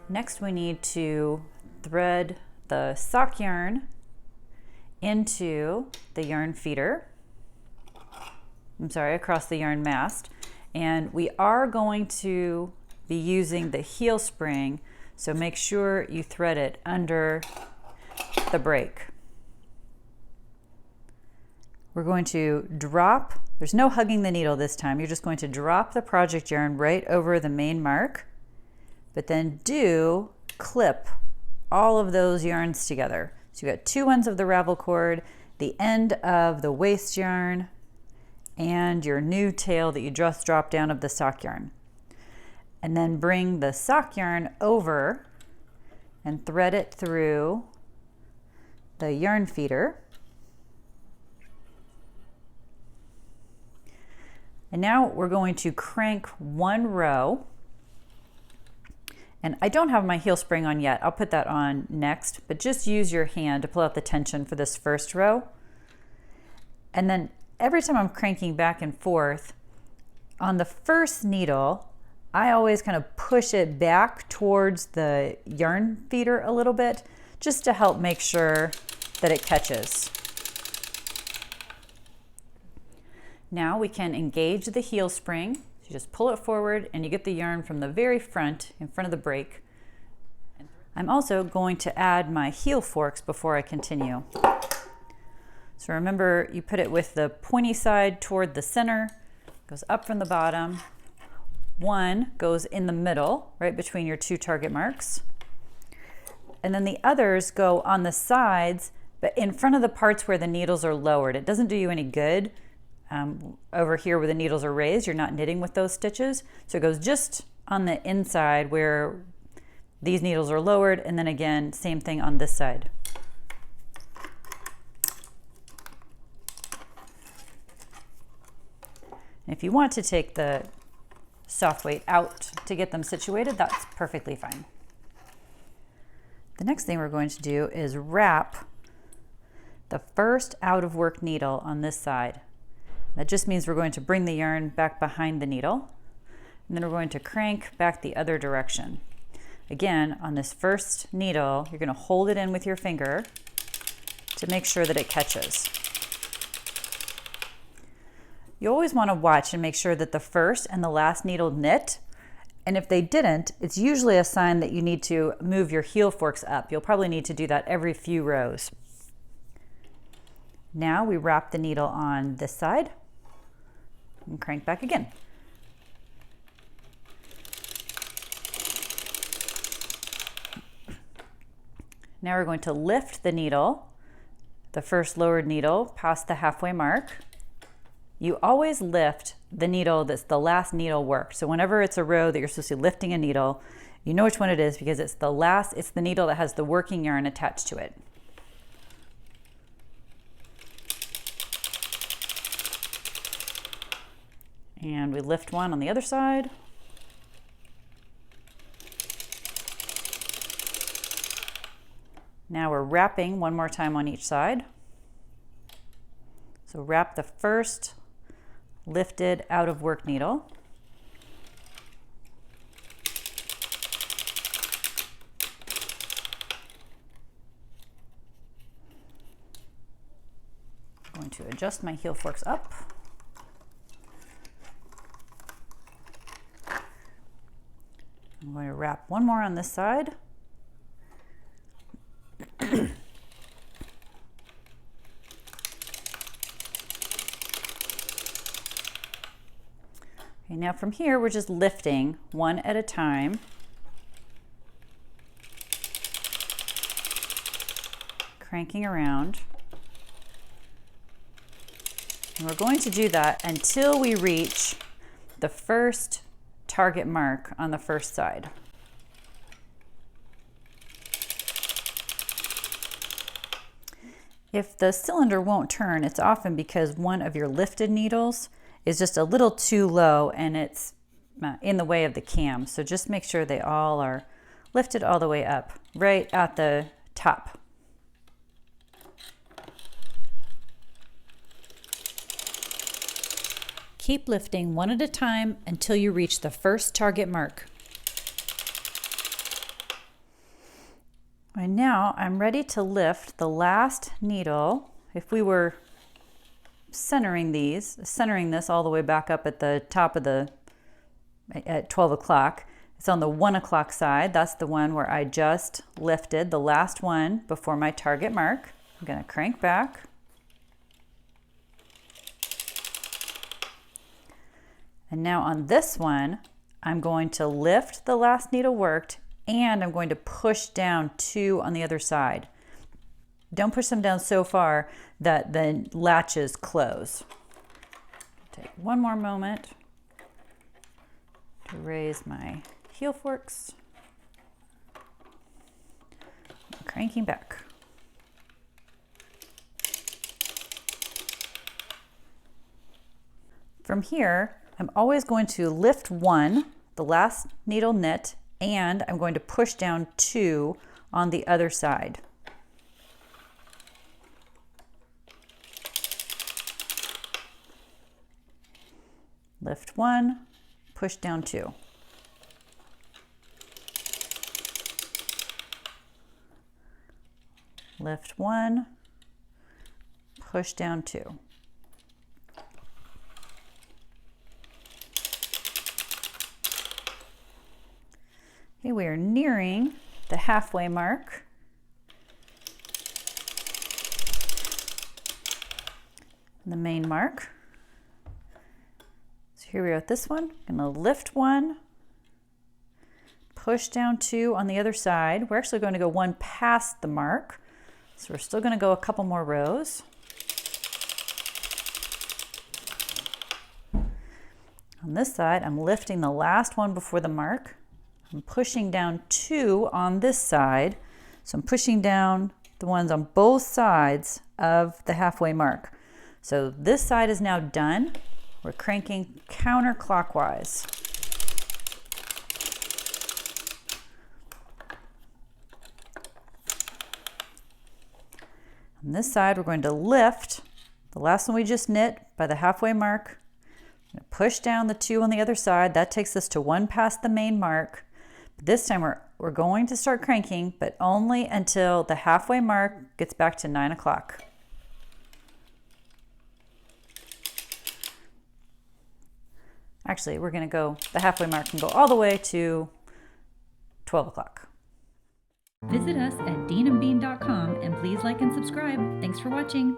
Next, we need to thread the sock yarn into the yarn feeder. Across the yarn mast. And we are going to be using the heel spring, so make sure you thread it under the break. We're going to drop, there's no hugging the needle this time, you're just going to drop the project yarn right over the main mark, but then do clip all of those yarns together. So you got two ends of the ravel cord, the end of the waste yarn, and your new tail that you just dropped down of the sock yarn. And then bring the sock yarn over and thread it through the yarn feeder. And now we're going to crank one row. And I don't have my heel spring on yet. I'll put that on next, but just use your hand to pull out the tension for this first row. And then every time I'm cranking back and forth, on the first needle, I always kind of push it back towards the yarn feeder a little bit, just to help make sure that it catches. Now we can engage the heel spring. So you just pull it forward and you get the yarn from the very front, in front of the break. I'm also going to add my heel forks before I continue. So remember, you put it with the pointy side toward the center, goes up from the bottom. One goes in the middle, right between your two target marks. And then the others go on the sides, but in front of the parts where the needles are lowered. It doesn't do you any good over here where the needles are raised. You're not knitting with those stitches. So it goes just on the inside where these needles are lowered, and then again, same thing on this side. If you want to take the soft weight out to get them situated, that's perfectly fine. The next thing we're going to do is wrap the first out of work needle on this side. That just means we're going to bring the yarn back behind the needle, and then we're going to crank back the other direction. Again, on this first needle, you're going to hold it in with your finger to make sure that it catches. You always want to watch and make sure that the first and the last needle knit, and if they didn't, it's usually a sign that you need to move your heel forks up. You'll probably need to do that every few rows. Now we wrap the needle on this side and crank back again. Now we're going to lift the needle, the first lowered needle, past the halfway mark. You always lift the needle that's the last needle worked. So whenever it's a row that you're supposed to be lifting a needle, you know which one it is because it's the needle that has the working yarn attached to it. And we lift one on the other side. Now we're wrapping one more time on each side. So wrap the first lifted out of work needle. I'm going to adjust my heel forks up. I'm going to wrap one more on this side. Okay, now from here, we're just lifting one at a time. Cranking around. And we're going to do that until we reach the first target mark on the first side. If the cylinder won't turn, it's often because one of your lifted needles is just a little too low and it's in the way of the cam. So just make sure they all are lifted all the way up, right at the top. keep lifting one at a time until you reach the first target mark. And now I'm ready to lift the last needle. If we were centering this all the way back up at the top of at 12 o'clock, it's on the 1 o'clock side. That's the one where I just lifted, the last one before my target mark. I'm going to crank back. And now on this one, I'm going to lift the last needle worked, and I'm going to push down 2 on the other side. Don't push them down so far that the latches close. Take one more moment to raise my heel forks. Cranking back. From here, I'm always going to lift 1, the last needle knit, and I'm going to push down 2 on the other side. Lift 1, push down 2. Lift 1, push down 2. Okay, we are nearing the halfway mark. The main mark. So here we are at this one. I'm going to lift 1, push down 2 on the other side. We're actually going to go 1 past the mark. So we're still going to go a couple more rows. On this side, I'm lifting the last one before the mark. I'm pushing down 2 on this side. So I'm pushing down the ones on both sides of the halfway mark. So this side is now done. We're cranking counterclockwise. On this side, we're going to lift the last one we just knit by the halfway mark. I'm going to push down the 2 on the other side. That takes us to 1 past the main mark. But this time we're going to start cranking, but only until the halfway mark gets back to 9 o'clock. Actually, we're going to go, the halfway mark can go all the way to 12 o'clock. Visit us at deanandbean.com and please like and subscribe. Thanks for watching.